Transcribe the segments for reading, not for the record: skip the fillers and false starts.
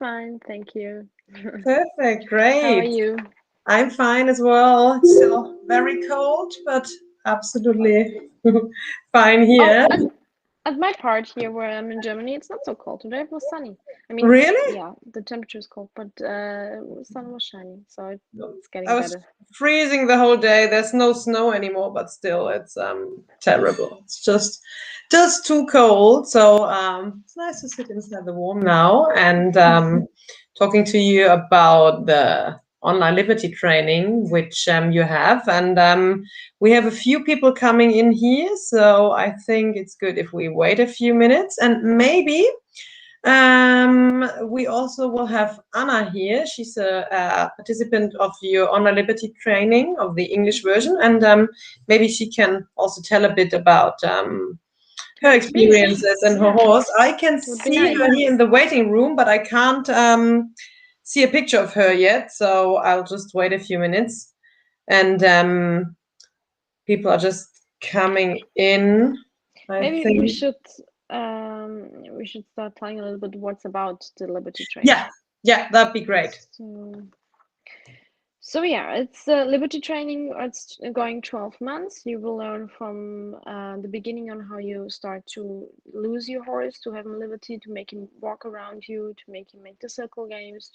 Fine, thank you. Perfect, How are great. you? I'm fine as well. It's still very cold, but absolutely fine Oh, here. at my part here where I'm in Germany, it's not so cold. Today it was sunny. I mean, Really? yeah, the temperature is cold, but sun was shining, so it's I getting was better. freezing the whole day. There's no snow anymore, but still it's terrible. It's just too cold. So it's nice to sit inside the warm now and talking to you about the online liberty training which you have. And we have a few people coming in here, so I think it's good if we wait a few minutes and maybe we also will have Anna here. She's a participant of your Honor Liberty training of the English version, and maybe she can also tell a bit about her Her experience. experiences and her Yeah, horse. I can would be see nice. her here in the waiting room, but I can't see a picture of her yet, so I'll just wait a few minutes. And people are just coming in, I Maybe think. we should start telling a little bit what's about the Liberty training. Yeah, yeah, that'd be great. So, So yeah, it's Liberty training. It's going 12 months. You will learn from the beginning on how you start to lose your horse, to have him liberty, to make him walk around you, to make him make the circle games,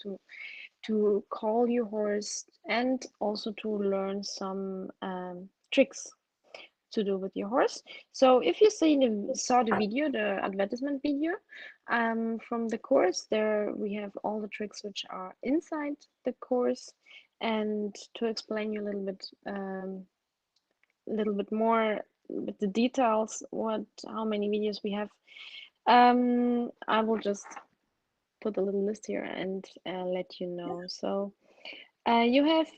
to call your horse, and also to learn some tricks to do with your horse. So if you saw the video, the advertisement video from the course, there we have all the tricks which are inside the course. And to explain you a little bit more with the details, how many videos we have, I will just put a little list here and let you know. So you have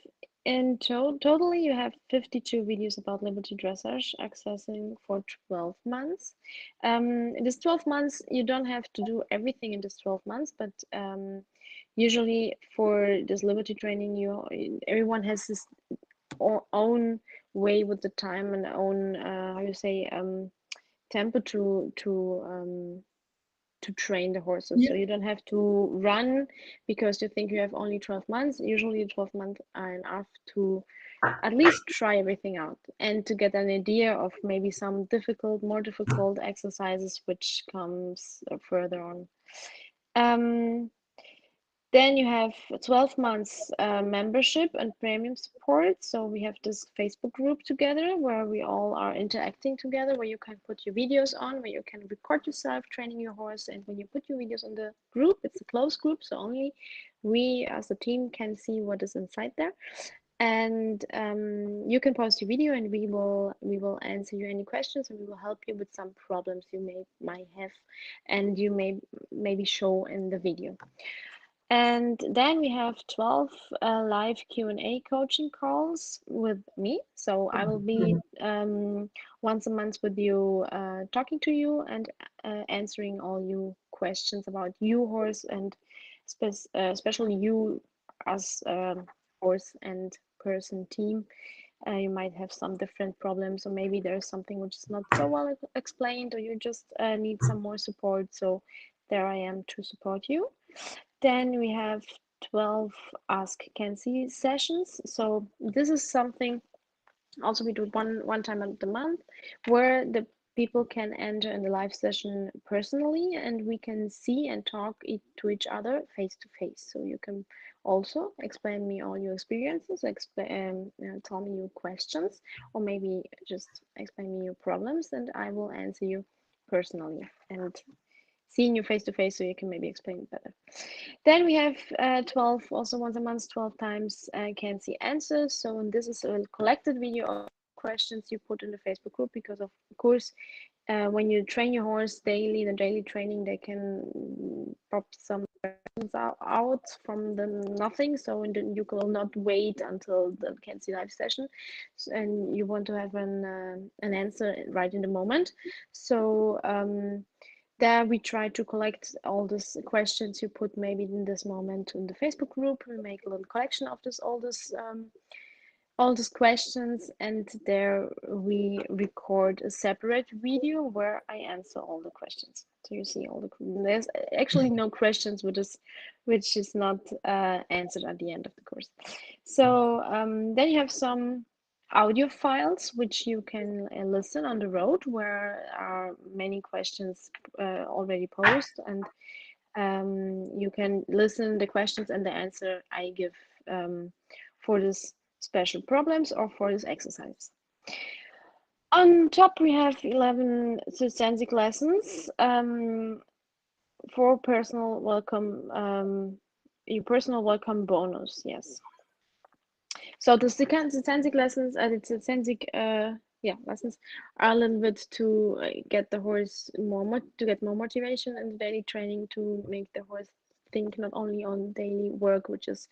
totally you have 52 videos about Liberty Dressage accessing for 12 months. In this 12 months, you don't have to do everything in this 12 months, but usually for this Liberty training, everyone has this own way with the time and own how you say tempo to train the horses. Yeah. So you don't have to run because you think you have only 12 months. Usually 12 months are enough to at least try everything out and to get an idea of maybe some more difficult exercises which comes further on. Um, then you have 12 months membership and premium support. So we have this Facebook group together where we all are interacting together, where you can put your videos on, where you can record yourself training your horse. And when you put your videos on the group, it's a closed group, so only we as a team can see what is inside there. And you can post your video, and we will answer you any questions, and we will help you with some problems you might have, and you maybe show in the video. And then we have 12 live Q&A coaching calls with me. So I will be once a month with you, talking to you and answering all you questions about you horse and especially you as horse and person team. You might have some different problems, or maybe there's something which is not so well explained, or you just need some more support. So there I am to support you. Then we have 12 Ask Kenzie sessions. So this is something also we do one time a month where the people can enter in the live session personally, and we can see and talk to each other face to face. So you can also explain me all your experiences, tell me your questions, or maybe just explain me your problems, and I will answer you personally and seeing you face to face so you can maybe explain it better. Then we have 12, also once a month, 12 times can see answers. So this is a collected video of questions you put in the Facebook group, because of course when you train your horse daily, the daily training, they can pop some questions out from the nothing. So you will not wait until the can see live session, and you want to have an answer right in the moment. So there we try to collect all these questions you put maybe in this moment in the Facebook group. We make a little collection of all this all these questions, and there we record a separate video where I answer all the questions. So you see all the there's actually no questions which is not answered at the end of the course. So then you have some audio files which you can listen on the road, where are many questions already posed, and you can listen the questions and the answer I give for this special problems or for this exercise. On top, we have 11 substantive lessons for personal welcome, your personal welcome bonus. Yes. So the substantive lessons, the substantive lessons are a little bit to get the horse to get more motivation in the daily training, to make the horse think not only on daily work, which is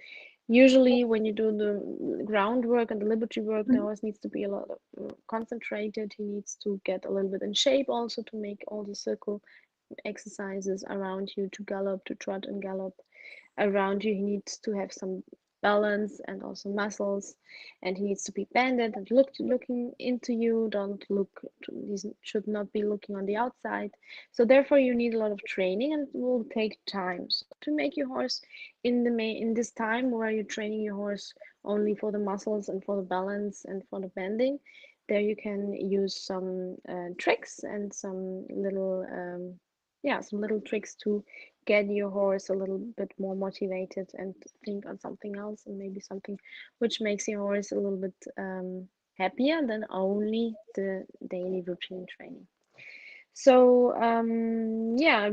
usually when you do the groundwork and the liberty work, the horse needs to be a lot of concentrated. He needs to get a little bit in shape also to make all the circle exercises around you, to gallop, to trot and gallop around you. He needs to have some balance and also muscles, and he needs to be bended and looking into you. Don't look These should not be looking on the outside. So therefore you need a lot of training, and it will take time. So to make your horse in this time where you're training your horse only for the muscles and for the balance and for the bending, there you can use some tricks and some little tricks to get your horse a little bit more motivated and think on something else, and maybe something which makes your horse a little bit happier than only the daily routine training. So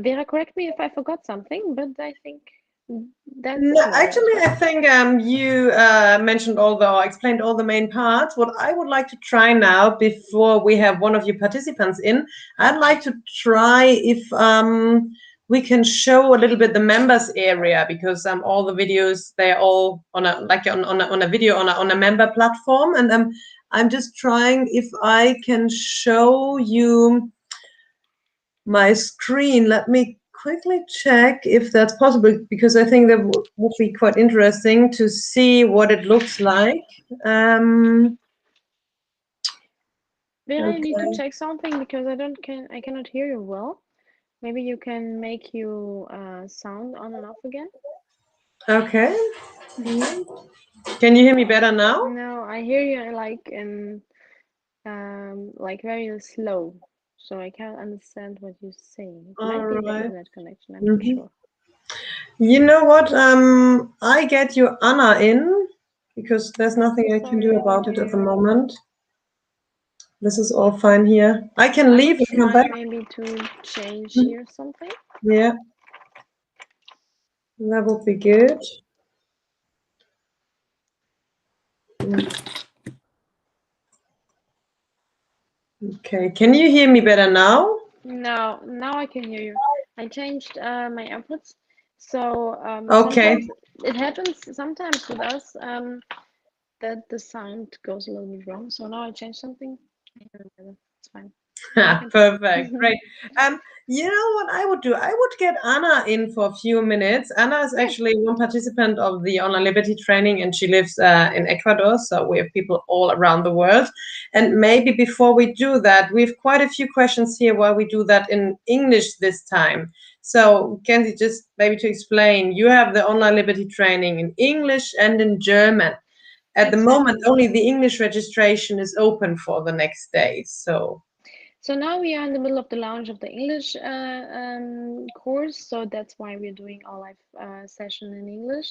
Vera, correct me if I forgot something, but I think that's No, it more or less, actually, I right? think you mentioned explained all the main parts. What I would like to try now, before we have one of you participants in, I'd like to try if we can show a little bit the members area, because all the videos, they're all on a video on a member platform, and I'm just trying if I can show you my screen. Let me quickly check if that's possible, because I think that would be quite interesting to see what it looks like. Vera, you need to Okay. check something because I cannot hear you well. Maybe you can make your sound on and off again. Okay. Can you hear me better now? No, I hear you like very slow, so I can't understand what you're saying. It All might be the right. internet connection, I'm not sure. You know what? I get you Anna in, because there's nothing I can Sorry, do I can't about it hear at the you. moment. This is all fine here. I can I leave will and come try back. maybe to change here something. Yeah, that would be good. Okay, can you hear me better now? No, now I can hear you. I changed my AirPods, so Okay. sometimes it happens sometimes with us that the sound goes a little bit wrong. So now I changed something. I hear it better. It's fine. Now we can try. Perfect. Great. You know what I would do? I would get Anna in for a few minutes. Anna is Yes. actually one participant of the Online Liberty training, and she lives in Ecuador. So we have people all around the world. And maybe before we do that, we have quite a few questions here while we do that in English this time. So, Kenzie, just maybe to explain, you have the Online Liberty training in English and in German. At the moment, Exactly. only the English registration is open for the next days. So now we are in the middle of the launch of the English course, so that's why we're doing our live session in English.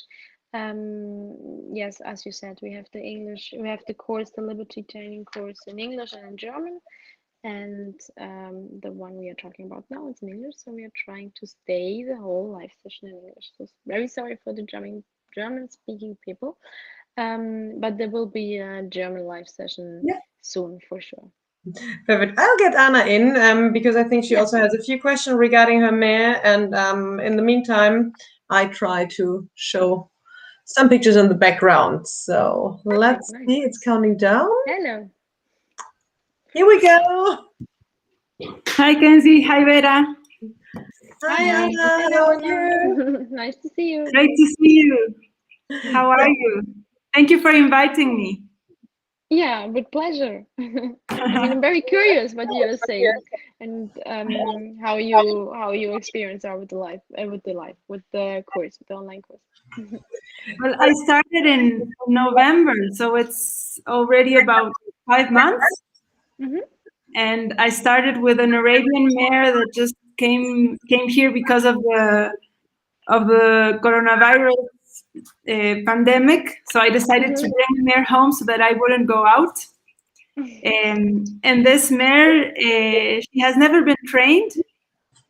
Yes, as you said, we have the course, the Liberty Training course in English and in German, and the one we are talking about now is in English. So we are trying to stay the whole live session in English. So very sorry for the German speaking people, but there will be a German live session yeah. soon for sure. Perfect. I'll get Anna in because I think she Yes. also has a few questions regarding her mare. And in the meantime, I try to show some pictures in the background. So Perfect. let's Nice. see, it's counting down. Hello. Here we go. Hi, Kenzie. Hi, Vera. Hi, Hi. Anna. Hello, How are Anna. you? Nice to see you. Great to see you. How are Yeah, you? Thank you for inviting me. Yeah, with pleasure. I mean, I'm very curious what you're saying and how you experience are with the life with the course with the online course. Well, I started in November, so it's already about 5 months. Hmm. And I started with an Arabian mare that just came here because of the coronavirus pandemic. So I decided to Hmm. bring the mare home so that I wouldn't go out. And this mare, she has never been trained.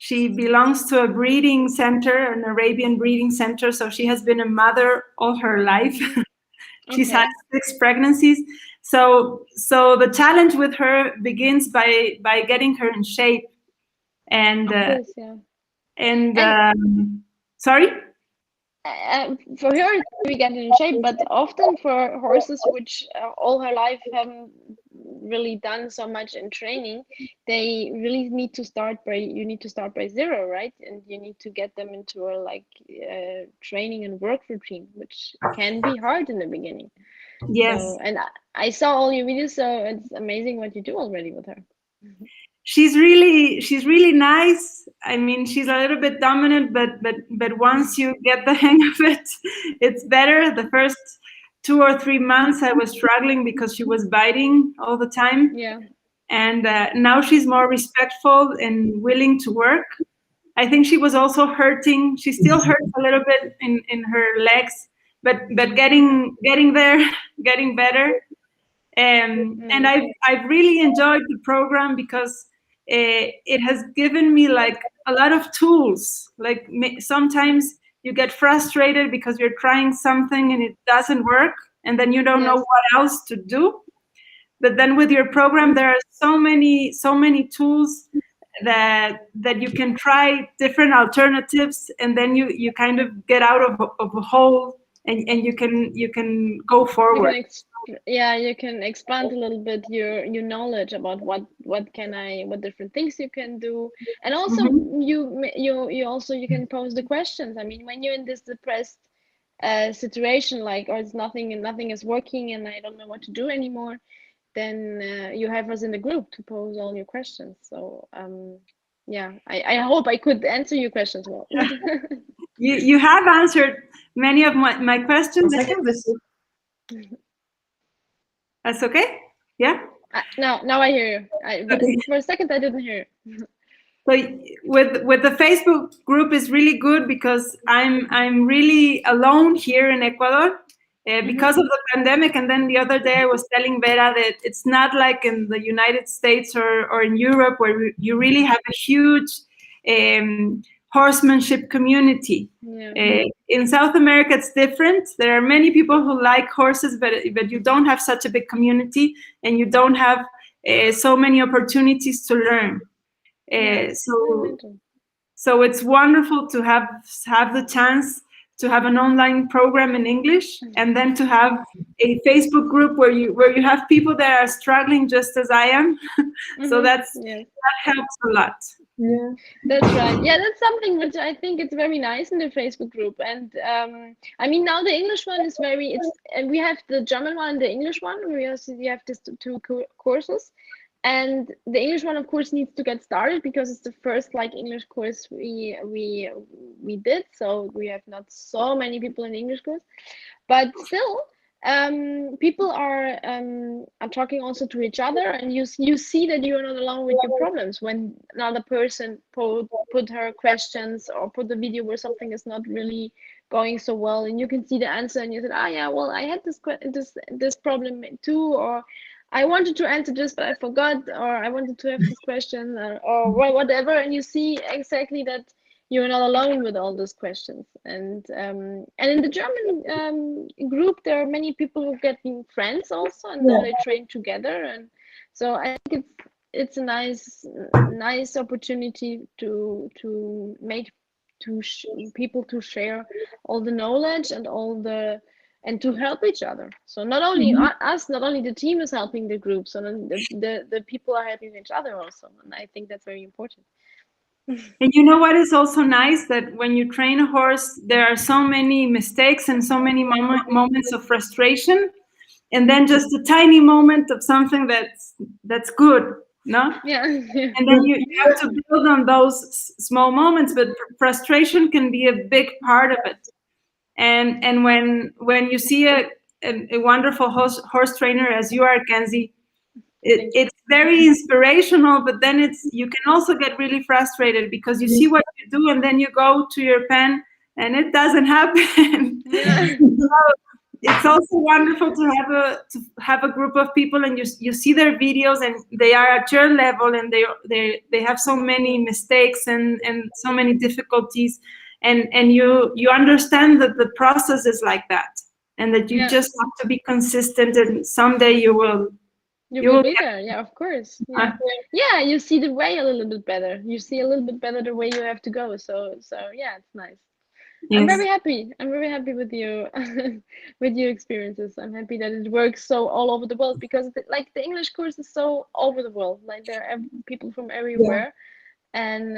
She belongs to a breeding center, an Arabian breeding center. So she has been a mother all her life. She's had Okay. 6 pregnancies. So the challenge with her begins by getting her in shape. And Of course, yeah. and And sorry. for her we get in shape, but often for horses which all her life haven't really done so much in training, they really need to start by you need to start by zero, right? And you need to get them into a training and work routine, which can be hard in the beginning. Yes, So, and I saw all your videos, so it's amazing what you do already with her. she's really nice. I mean, she's a little bit dominant, but once you get the hang of it, it's better. The first 2 or 3 months, I was struggling because she was biting all the time, Yeah. and now she's more respectful and willing to work. I think she was also hurting. She still hurts a little bit in her legs, but getting there, getting better. And Mm. I've really enjoyed the program because it has given me like a lot of tools. Like sometimes you get frustrated because you're trying something and it doesn't work, and then you don't know Yes. what else to do. But then with your program, there are so many tools that you can try different alternatives, and then you kind of get out of a hole, and you can go You forward. can yeah, you can expand a little bit your knowledge about what different things you can do, and also Mhm. you can pose the questions. I mean, when you're in this depressed situation, like, or it's nothing and nothing is working and I don't know what to do anymore, then you have us in the group to pose all your questions. So yeah, I hope I could answer your questions well. You have answered many of my questions. One second, this is That's okay? Yeah? Now I hear you. But Okay. for a second I didn't hear you. So with the Facebook group is really good because I'm really alone here in Ecuador Hmm. because of the pandemic. And then the other day I was telling Vera that it's not like in the United States or in Europe where you really have a huge horsemanship community. Yeah. In South America, it's different. There are many people who like horses, but you don't have such a big community, and you don't have so many opportunities to learn. Uh, Yes, I so imagine. so it's wonderful to have the chance to have an online program in English, and then to have a Facebook group where you have people that are struggling just as I am. So Mm-hmm. Yes, that helps a lot. yeah. that's right. Yeah, that's something which I think it's very nice in the Facebook group. And I mean, now the English one is and we have the German one and the English one. We have these two courses. And the English one, of course, needs to get started because it's the first English course we did. So we have not so many people in the English course, but still, people are talking also to each other, and you see that you are not alone with your problems when another person put her questions or put the video where something is not really going so well, and you can see the answer, and you said, ah, yeah, well, I had this problem too, or I wanted to answer this, but I forgot, or I wanted to have this question, or whatever, and you see exactly that you're not alone with all those questions. And in the German group, there are many people who get friends also, and then Yeah. they train together. And so I think it's a nice opportunity to make people to share all the knowledge and and to help each other. So not only Mhm. us, not only the team is helping the group, so then the people are helping each other also, and I think that's very important. And you know what is also nice, that when you train a horse, there are so many mistakes and so many moments of frustration. and then just a tiny moment of something that's good, no? Yeah. And then you have to build on those small moments, but frustration can be a big part of it. And when you see a wonderful horse trainer as you are, Kenzie, it's very inspirational, but then you can also get really frustrated because you see what you do and then you go to your pen and it doesn't happen. Yeah. So it's also wonderful to have a group of people and you see their videos and they are at your level and they have so many mistakes and so many difficulties, and you understand that the process is like that and that you Yeah. just have to be consistent and someday you will Be there. Yeah, of course. Yeah. Yeah, you see the way a little bit better. You see a little bit better the way you have to go. So yeah, it's nice. I'm yes. very happy. I'm very happy with you, with your experiences. I'm happy that it works so all over the world because like the English course is so over the world. Like there are people from everywhere, and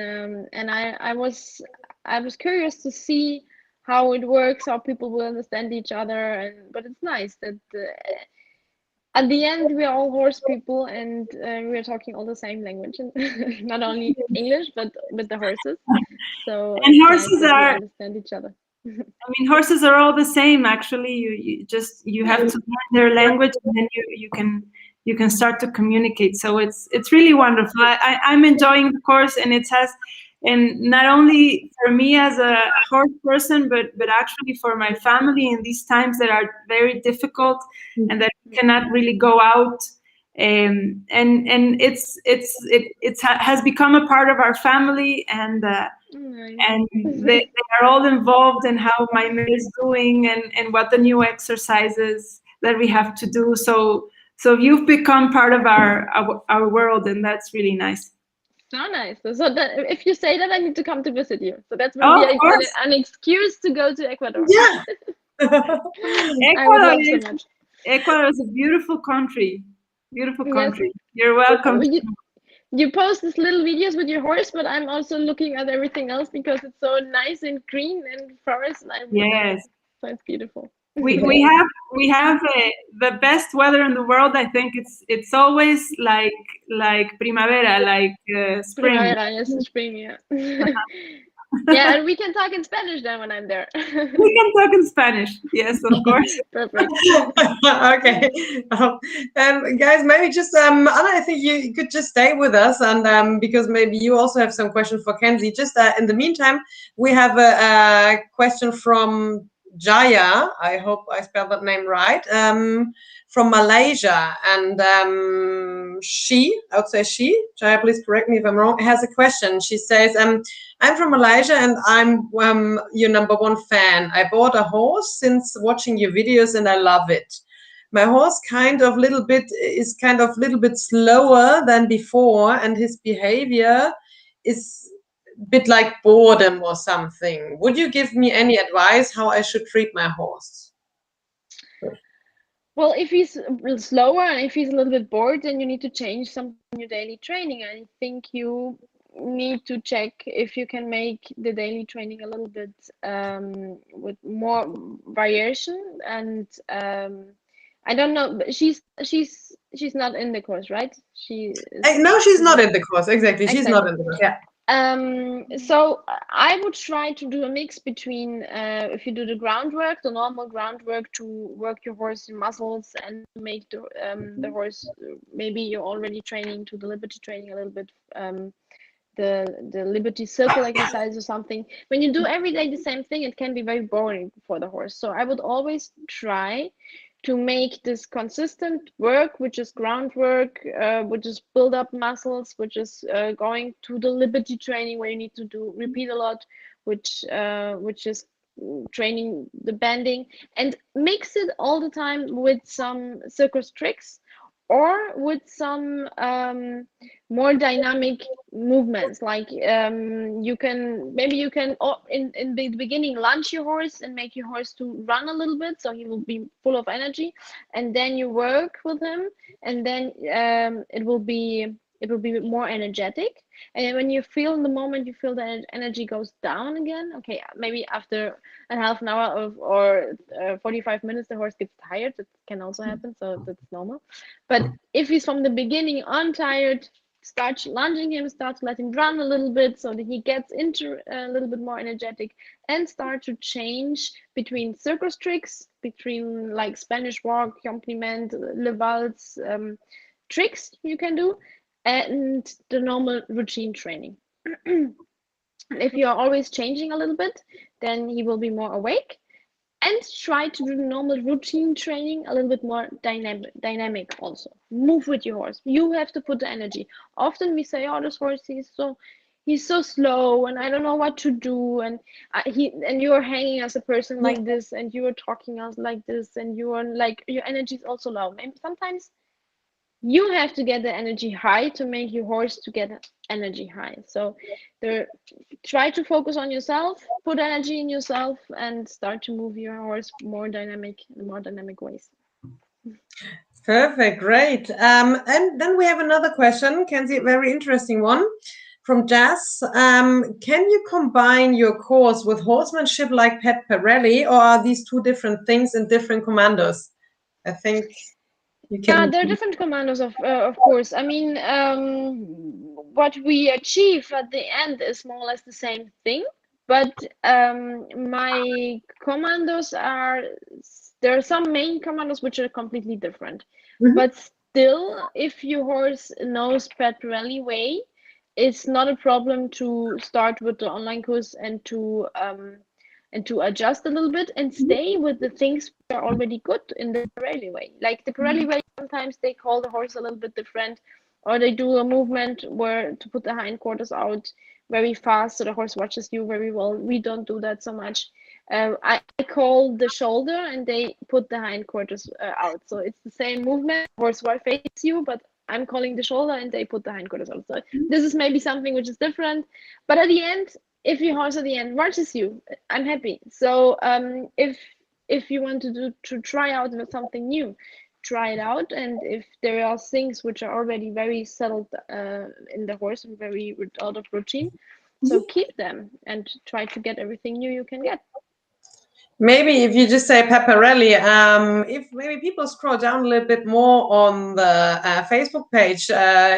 I was curious to see how it works, how people will understand each other, and but it's nice that at the end we are all horse people and we are talking all the same language, and not only English but with the horses. So And it's nice horses that we are, understand each other. I mean, horses are all the same. Actually, you have to learn their language, and then you can start to communicate. So it's really wonderful. I'm enjoying the course, and it has, and not only for me as a horse person, but actually for my family in these times that are very difficult, and that we cannot really go out. And it has become a part of our family, and they are all involved in how my mare is doing and what the new exercises that we have to do. So you've become part of our world, and that's really nice. So nice. So that if you say that, I need to come to visit you. So that will Oh, be of course. an excuse to go to Ecuador. Yeah. I would love so much. Ecuador is a beautiful country. Beautiful Yes. country. You're welcome. You post these little videos with your horse, but I'm also looking at everything else because it's so nice and green and forest. And I really love it. So it's beautiful. We have the best weather in the world. I think it's always like primavera, like spring. Primavera, yes, spring, yeah. Yeah, and we can talk in Spanish then when I'm there. We can talk in Spanish. Yes, of course. Perfect. Okay. And guys, maybe just Anna, I think you could just stay with us, and because maybe you also have some questions for Kenzie. Just in the meantime, we have a question from Jaya. I hope I spelled that name right. From Malaysia, and I would say Jaya, please correct me if I'm wrong, has a question. She says, I'm from Malaysia and I'm your number one fan. I bought a horse since watching your videos and I love it. My horse is kind of little bit slower than before, and his behavior is a bit like boredom or something. Would you give me any advice how I should treat my horse? Well, if he's slower and if he's a little bit bored, then you need to change something in your daily training. I think you need to check if you can make the daily training a little bit with more variation. And I don't know, but she's not in the course, right? No, she's not in the course. Exactly, she's not in the course. Yeah. So I would try to do a mix between if you do the groundwork, the normal groundwork to work your horse muscles and make the horse, maybe you're already training to the liberty training a little bit, the liberty circle exercise or something. When you do every day the same thing, it can be very boring for the horse. So I would always try to make this consistent work, which is groundwork, which is build up muscles, which is going to the liberty training where you need to repeat a lot, which is training the bending, and mix it all the time with some circus tricks or with some more dynamic movements, like you can in the beginning launch your horse and make your horse to run a little bit so he will be full of energy, and then you work with him, and then it will it will be more energetic. And when you feel in the moment, you feel the energy goes down again. Okay, maybe after a half an hour or 45 minutes, the horse gets tired. That can also happen, so that's normal. But if he's from the beginning on tired, start lunging him, start to let him run a little bit so that he gets into a little bit more energetic, and start to change between circus tricks, between like Spanish walk, accompaniment, Le Valse, tricks you can do, and the normal routine training. If you are always changing a little bit, then he will be more awake. And try to do normal routine training a little bit more dynamic also. Move with your horse. You have to put the energy. Often we say, oh, this horse, he's so slow and I don't know what to do, and you're hanging as a person like this, and you are talking as like this, and you are like, your energy is also low. Maybe sometimes you have to get the energy high to make your horse to get energy high. So try to focus on yourself, put energy in yourself, and start to move your horse in more dynamic ways. Perfect, great. And then we have another question, Kenzie, a very interesting one from Jazz. Can you combine your course with horsemanship like Pat Pirelli, or are these two different things in different commandos? I think you can. Yeah, there are different commandos, of course. I mean, what we achieve at the end is more or less the same thing, but my commandos there are some main commandos which are completely different. But still, if your horse knows Pat Pirelli way, it's not a problem to start with the online course and to adjust a little bit and stay with the things that are already good in the Pirelli way. Like the Pirelli way, sometimes they call the horse a little bit different, or they do a movement where to put the hindquarters out very fast so the horse watches you very well. We don't do that so much. I call the shoulder and they put the hindquarters out. So it's the same movement, horse will face you, but I'm calling the shoulder and they put the hindquarters out. So this is maybe something which is different. But at the end, if your horse at the end watches you, I'm happy. So if you want to try out something new, try it out. And if there are things which are already very settled in the horse and very out of routine, so keep them and try to get everything new you can get. Maybe if you just say Pat Pirelli, if maybe people scroll down a little bit more on the Facebook page,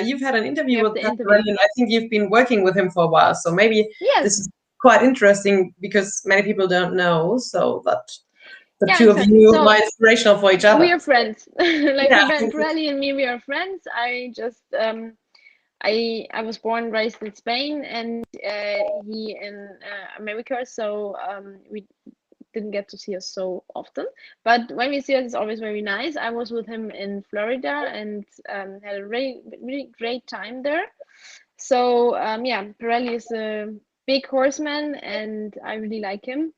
you've had an interview with Pat Pirelli, and I think you've been working with him for a while. So maybe this is quite interesting because many people don't know. So that the two of you are inspirational for each other. We are friends. Like Pirelli and me, we are friends. I just I was born and raised in Spain, and he in America. So we didn't get to see us so often, but when we see us, it's always very nice. I was with him in Florida and had a really, really great time there. So yeah, Pirelli is a big horseman and I really like him.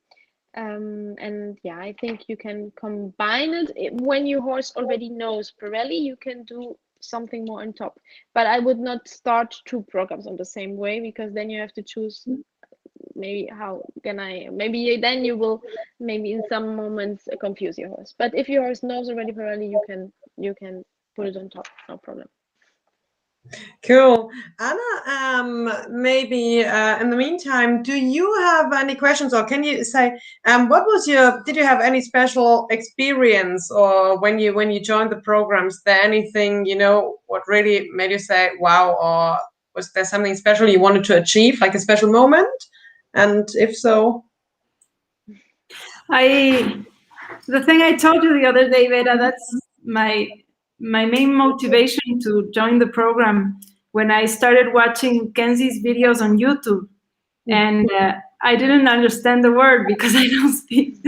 And yeah, I think you can combine it. When your horse already knows Pirelli, you can do something more on top. But I would not start two programs on the same way, because then you have to choose maybe maybe then you will maybe in some moments confuse your horse. But if your horse knows already Pirelli, you can put it on top, no problem. Cool. Anna, maybe in the meantime, do you have any questions, or can you say did you have any special experience, or when you joined the programs, there anything what really made you say wow, or was there something special you wanted to achieve, like a special moment? And if so, the thing I told you the other day, Vera, that's my main motivation to join the program. When I started watching Kenzie's videos on YouTube, and I didn't understand the word because I don't speak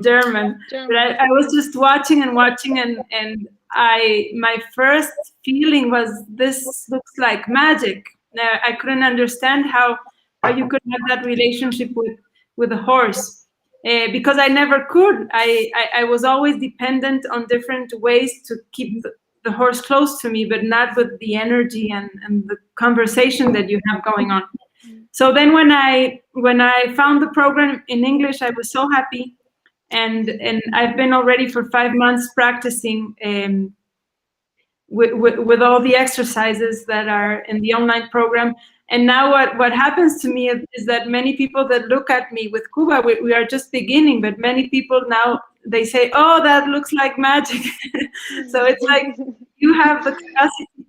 German. But I was just watching, and my first feeling was, this looks like magic. I couldn't understand how you could have that relationship with a horse, because I never could. I was always dependent on different ways to keep the horse close to me, but not with the energy and the conversation that you have going on. So then when I found the program in English, I was so happy, and I've been already for 5 months practicing. with all the exercises that are in the online program. And now what happens to me is that many people that look at me with Cuba, we are just beginning, but many people now, they say, oh, that looks like magic. So it's like you have the capacity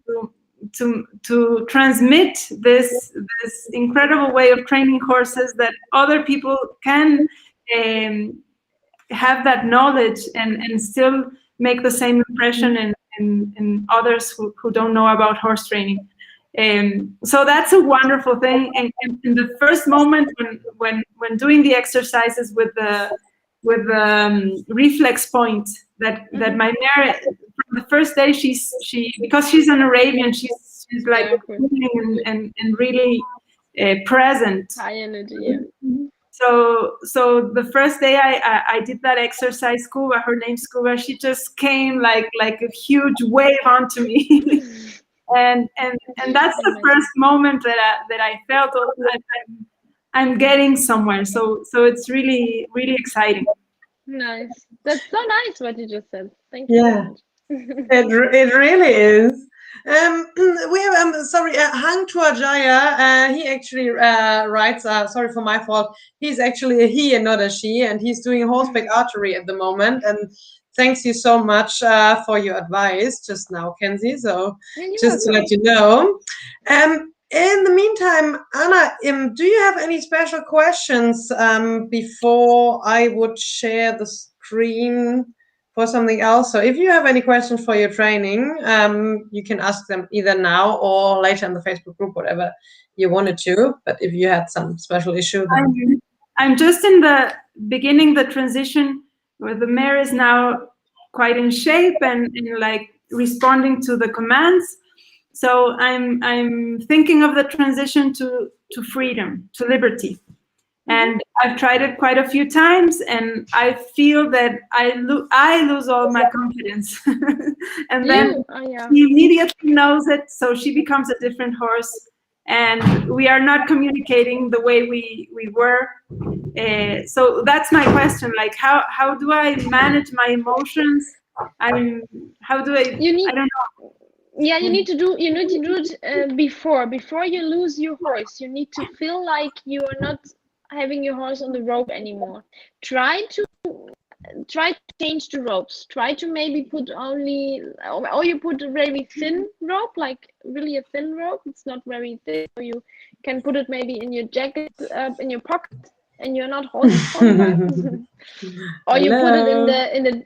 to transmit this incredible way of training horses that other people can have that knowledge and still make the same impression in others who don't know about horse training. So that's a wonderful thing. And in the first moment when doing the exercises with the reflex point that my mare, from the first day, she because she's an Arabian, she's like and really present. High energy. Yeah. So the first day I did that exercise, Cuba, her name's Cuba, she just came like a huge wave onto me. and that's the first moment that I felt that I'm getting somewhere. So it's really, really exciting. Nice. That's so nice what you just said. Thank you so much. It really is. We have sorry, Hang Tuajaya. He actually writes. Sorry for my fault. He's actually a he and not a she, and he's doing horseback archery at the moment. And thanks you so much for your advice just now, Kenzie. So just to let you know. In the meantime, Anna, do you have any special questions before I would share the screen for something else? So if you have any questions for your training, you can ask them either now or later in the Facebook group, whatever you wanted to. But if you had some special issue, then... I'm just in the beginning, the transition where the mare is now quite in shape and like responding to the commands. So I'm thinking of the transition to freedom, to liberty. And I've tried it quite a few times, and I feel that I lose all my confidence. And then she immediately knows it, so she becomes a different horse, and we are not communicating the way we were. So that's my question. Like, how do I manage my emotions? I don't know. Yeah, you need to do it before you lose your horse. You need to feel like you are not having your horse on the rope anymore. Try to change the ropes. Try to maybe put only, or you put a very thin rope, like really a thin rope. It's not very thin. So you can put it maybe in your jacket, in your pocket, and you're not holding it. Or you put it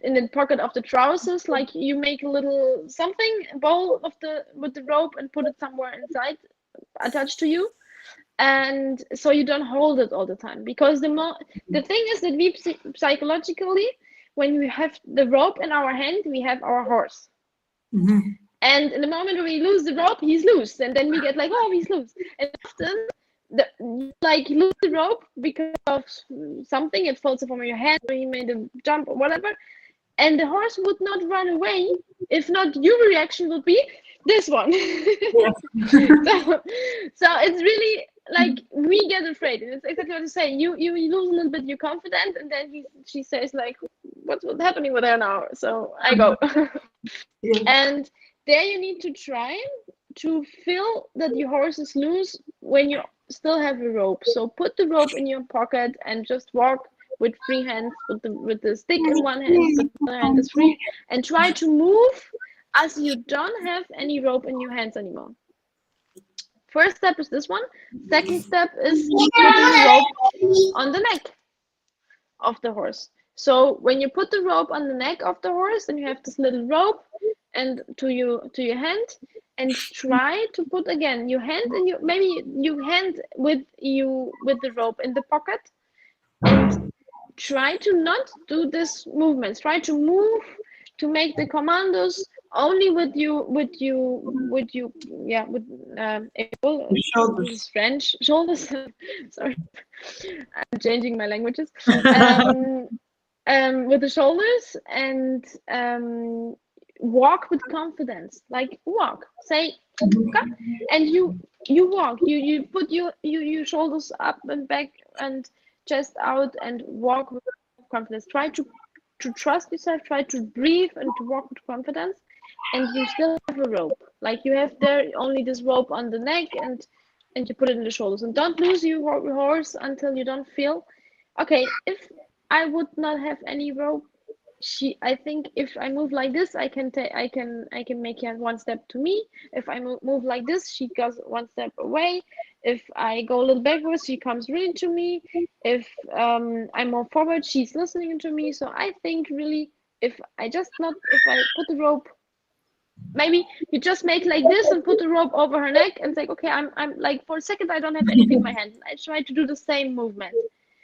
in the pocket of the trousers, like you make a little something, a bowl with the rope and put it somewhere inside, attached to you. And so you don't hold it all the time, because the thing is that we psychologically, when we have the rope in our hand, we have our horse. And in the moment when we lose the rope, he's loose, and then we get like, oh, he's loose. And often like lose the rope because of something, it falls from your hand, or you made a jump or whatever, and the horse would not run away if not your reaction would be this one. So it's really like we get afraid, and it's exactly what you say. You lose a little bit your confidence, and then she says like, what's happening with her now? So I go. And there you need to try to feel that your horse is loose when you still have a rope. So put the rope in your pocket and just walk with free hands, with the stick in one hand, the other hand is free, and try to move as you don't have any rope in your hands anymore. First step is this one. Second step is putting the rope on the neck of the horse. So when you put the rope on the neck of the horse, then you have this little rope and to your hand, and try to put again your hand in your hand with the rope in the pocket, and try to not do this movements. Try to move, to make the commandos only with shoulders. French shoulders. Sorry, I'm changing my languages. With the shoulders, and walk with confidence. Like walk, say, and you walk. You put your shoulders up and back and chest out and walk with confidence. Try to trust yourself. Try to breathe and to walk with confidence. and you still have a rope. Like you have there only this rope on the neck, and you put it in the shoulders. And don't lose your horse until you don't feel. Okay, if I would not have any rope, I think if I move like this, I can make her one step to me. If I move like this, she goes one step away. If I go a little backwards, she comes really to me. If I'm more forward, she's listening to me. So I think really, if I put the rope, maybe you just make like this and put the rope over her neck and say, okay, I'm like, for a second I don't have anything in my hand. I try to do the same movement.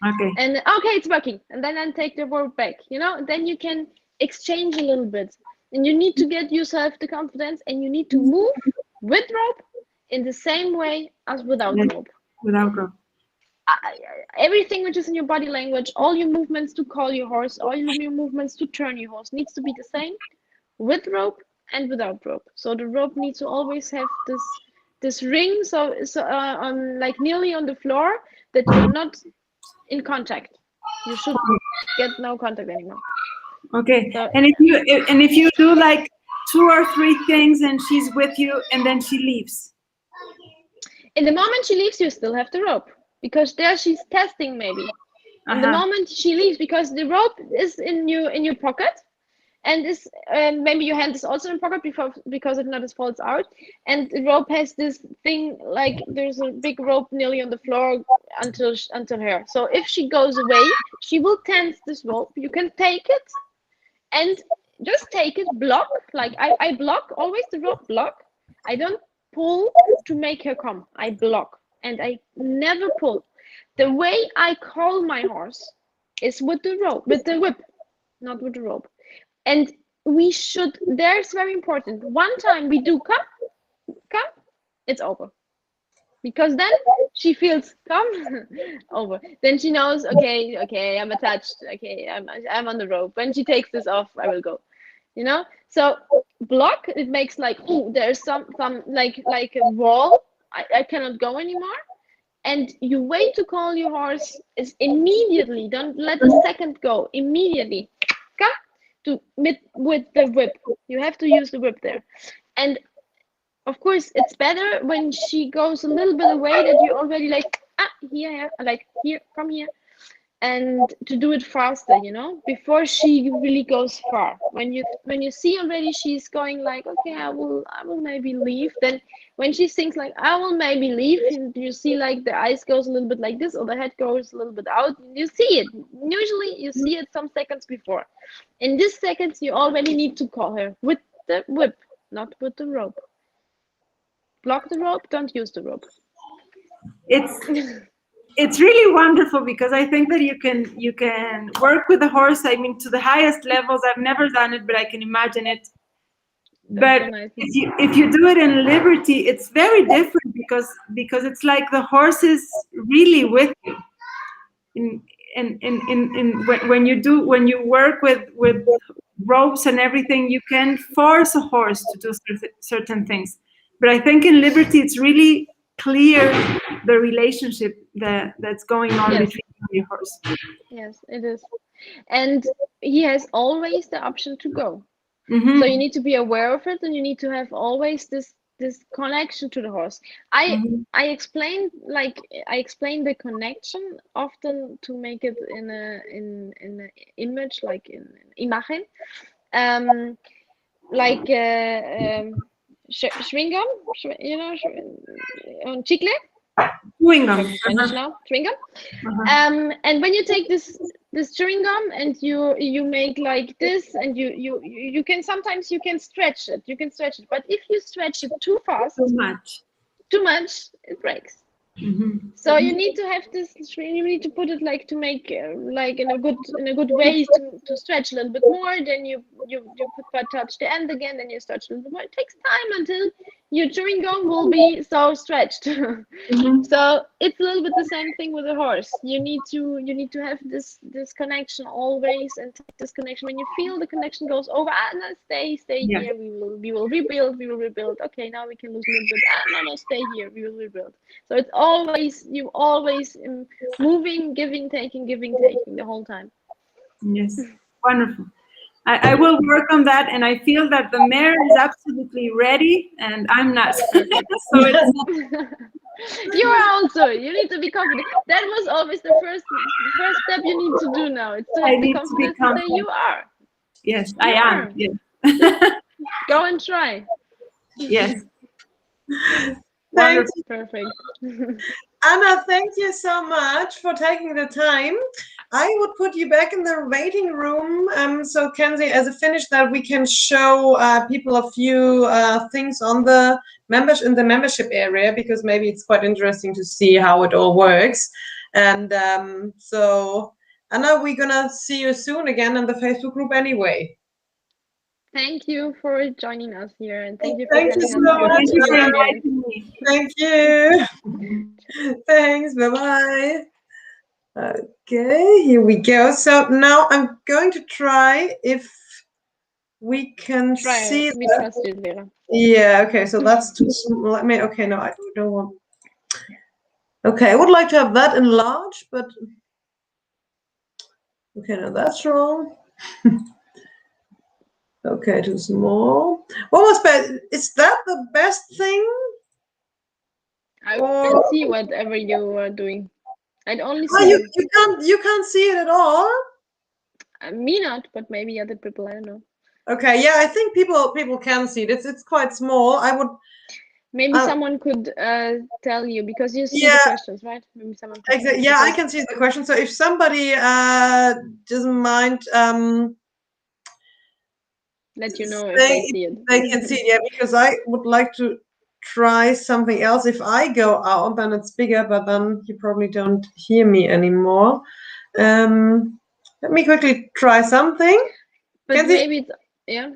Okay. And okay, it's working. And then I take the rope back, and then you can exchange a little bit. And you need to get yourself the confidence, and you need to move with rope in the same way as without rope. Without rope. Everything which is in your body language, all your movements to call your horse, all your movements to turn your horse needs to be the same with rope and without rope. So the rope needs to always have this ring, so like nearly on the floor, that you're not in contact. You should get no contact anymore. Okay. So, and if you do like 2 or 3 things and she's with you and then she leaves. in the moment she leaves, you still have the rope, because there she's testing maybe. In the moment she leaves, because the rope is in your pocket, and this maybe your hand is also in pocket because if not it falls out, and the rope has this thing, like there's a big rope nearly on the floor until her. So if she goes away, she will tense this rope. You can take it and just take it, block, like I block always the rope, block. I don't pull to make her come. I block, and I never pull. The way I call my horse is with the rope, with the whip, not with the rope. And there's very important. One time we do come, it's over. Because then she feels come, over. Then she knows, okay, I'm attached. Okay, I'm on the rope. When she takes this off, I will go. So block, it makes like, there's some like a wall. I cannot go anymore. And you wait to call your horse is immediately. Don't let a second go. Immediately. Come with the whip. You have to use the whip there. And of course, it's better when she goes a little bit away, that you already like, here, like here, come here. And to do it faster, before she really goes far. When you see already she's going like, okay, I will maybe leave. Then when she thinks like, I will maybe leave, you see like the eyes goes a little bit like this, or the head goes a little bit out. You see it. Usually you see it some seconds before. In this seconds, you already need to call her with the whip, not with the rope. Block the rope, don't use the rope. It's really wonderful, because I think that you can work with the horse, I mean, to the highest levels. I've never done it, but I can imagine it. But so nice. if you do it in Liberty, it's very different, because it's like the horse is really with you. When you work with ropes and everything, you can force a horse to do certain things. But I think in Liberty, it's really clear the relationship that's going on between your horse. Yes, it is. And he has always the option to go. So you need to be aware of it, and you need to have always this connection to the horse. I explain the connection often to make it in an image, like in imagen, like chewing gum, chicle. Chewing gum. Spanish now, chewing gum. And when you take this chewing gum and you make like this, and you can sometimes stretch it. You can stretch it, but if you stretch it too fast, too much, it breaks. So you need to have this. You need to put it like to make like in a good way to stretch a little bit more. Then you touch the end again. Then you stretch a little bit more. It takes time until your chewing gum will be so stretched. So it's a little bit the same thing with a horse. You need to have this connection always, and this connection. When you feel the connection goes over, no, stay here. We will rebuild. Okay, now we can lose a little bit. No, stay here. We will rebuild. So it's always moving, giving, taking the whole time. Yes, wonderful. I will work on that, and I feel that the mare is absolutely ready, and I'm not. So it's You are also. You need to be confident. That was always the first step you need to do now. It's to I have the need to be confidence to say confident. you are. Yes, You I are. am. Yes. Go and try. Yes. Thank you. Perfect. Anna, thank you so much for taking the time. I would put you back in the waiting room. So Kenzie, as a finish that we can show people a few things on the membership area, because maybe it's quite interesting to see how it all works. And so Anna, we're gonna see you soon again in the Facebook group anyway. Thank you for joining us here, and thank you for Thank you telling so us your much. Thank you for experience. inviting me. Thank you. Thanks. Bye-bye. Okay, here we go. So now I'm going to try if we can see We that. trust you, Vera. Yeah, okay, so that's too small. Let me, okay, no, I don't want. Okay, I would like to have that enlarged, but okay, no, that's wrong. Okay, too small. What was best? Is that the best thing? I Or can see whatever you are doing. I'd only oh, see you can't see it at all? me not, but maybe other people. I don't know. Okay, yeah, I think people can see it. It's quite small. I would. Maybe someone could tell you, because you see the Yeah, questions, right? Maybe someone could exactly. Yeah, I can see the question. So if somebody doesn't mind, let you know if they see it. they can see it. Yeah, because I would like to try something else. If I go out, then it's bigger, but then you probably don't hear me anymore. Let me quickly try something. But Kenzie? maybe it's, yeah.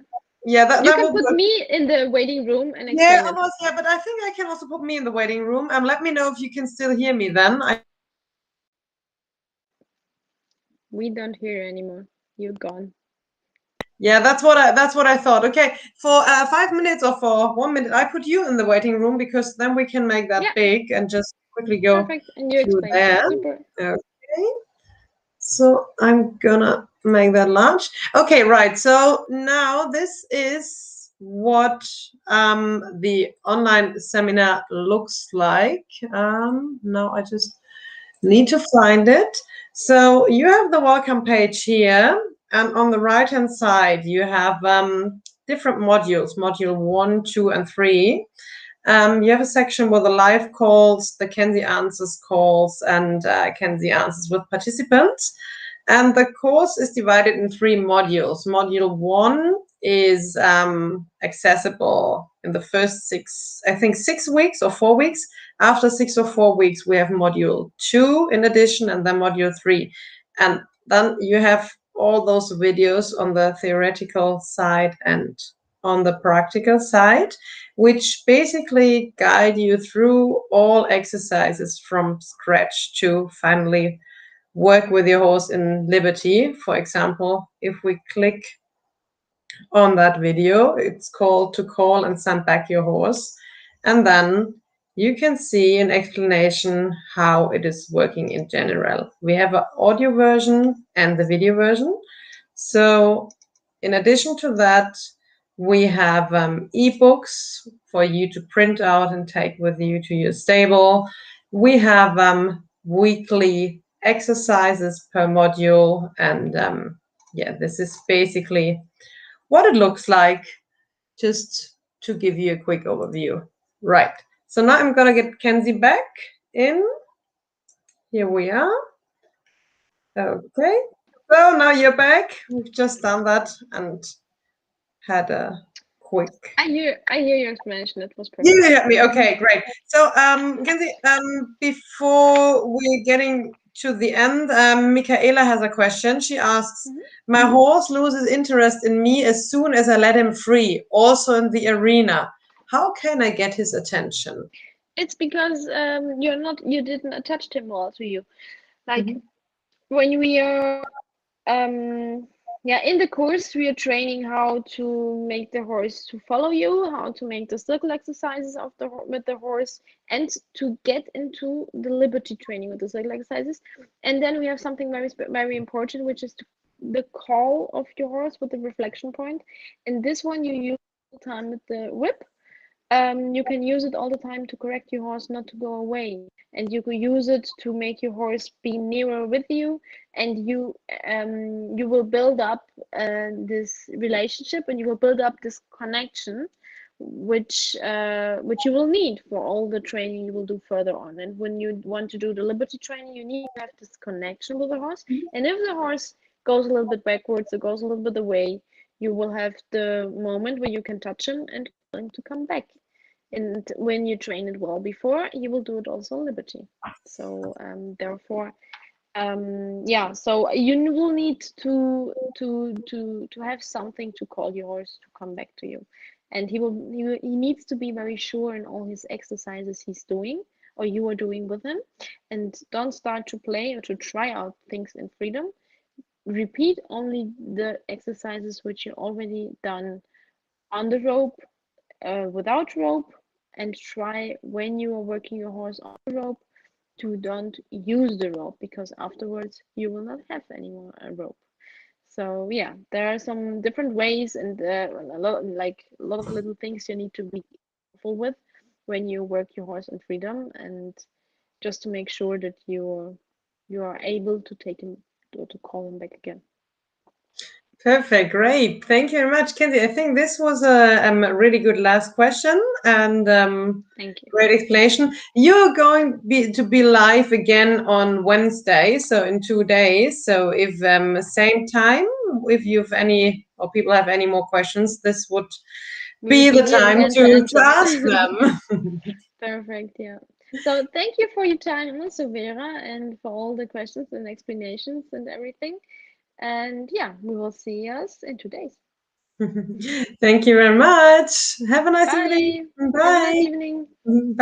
Yeah, that You that can will put work. me in the waiting room and Yeah, explain it. almost. Yeah, but I think I can also put me in the waiting room. Let me know if you can still hear me. Then We don't hear you anymore. You're gone. yeah, that's what I thought. Okay, for 5 minutes or for 1 minute, I put you in the waiting room, because then we can make that big and just quickly go Perfect. And you through explain. that. Super. Okay, so I'm gonna make that large. Okay, right. So now this is what the online seminar looks like. Now I just need to find it. So you have the welcome page here, and on the right hand side you have different modules, module 1, 2, and 3. You have a section with the live calls, the Kenzie Answers calls, and Kenzie Answers with participants. And the course is divided in 3 modules. Module 1 is accessible in the first 6 weeks or 4 weeks. After 6 or 4 weeks, we have module 2 in addition, and then module 3. And then you have all those videos on the theoretical side and on the practical side, which basically guide you through all exercises from scratch to finally work with your horse in liberty. For example, if we click on that video, it's called To Call and Send Back Your Horse. And then you can see an explanation how it is working in general. We have an audio version and the video version. So in addition to that, we have ebooks for you to print out and take with you to your stable. We have weekly exercises per module. And yeah, this is basically what it looks like, just to give you a quick overview. Right. So now I'm going to get Kenzie back in. Here we are. Okay. So now you're back. We've just done that and had a quick. I hear your explanation. It was perfect. You hear me. Okay, great. So, Kenzie, before we're getting to the end, Michaela has a question. She asks, my horse loses interest in me as soon as I let him free, also in the arena. How can I get his attention? It's because you didn't attach him well to you. Like when we are in the course, we are training how to make the horse to follow you, how to make the circle exercises with the horse, and to get into the liberty training with the circle exercises. And then we have something very important, which is the call of your horse with the reflection point. And this one you use all the time with the whip. You can use it all the time to correct your horse not to go away, and you can use it to make your horse be nearer with you, and you will build up this relationship, and you will build up this connection, which you will need for all the training you will do further on. And when you want to do the liberty training, you need to have this connection with the horse. And if the horse goes a little bit backwards or goes a little bit away, you will have the moment where you can touch him and tell him to come back. And when you train it well before, you will do it also in liberty. So therefore, yeah. So you will need to have something to call your horse to come back to you, and he needs to be very sure in all his exercises he's doing or you are doing with him, and don't start to play or to try out things in freedom. Repeat only the exercises which you already done on the rope, without rope, and try when you are working your horse on the rope to don't use the rope, because afterwards you will not have any more rope. So yeah, there are some different ways, and a lot of little things you need to be careful with when you work your horse in freedom, and just to make sure that you are able to take him to call him back again. Perfect, great. Thank you very much, Kenzie. I think this was a really good last question, and Thank you. great explanation. You're going to be live again on Wednesday, so in 2 days. So if same time, if you have any or people have any more questions, this would We be will be the here time again to answer. ask them. Perfect, yeah. So thank you for your time also, Vera, and for all the questions and explanations and everything. And yeah, we will see us in 2 days. Thank you very much. Have a nice evening. Bye. Have a nice Bye. evening. Bye.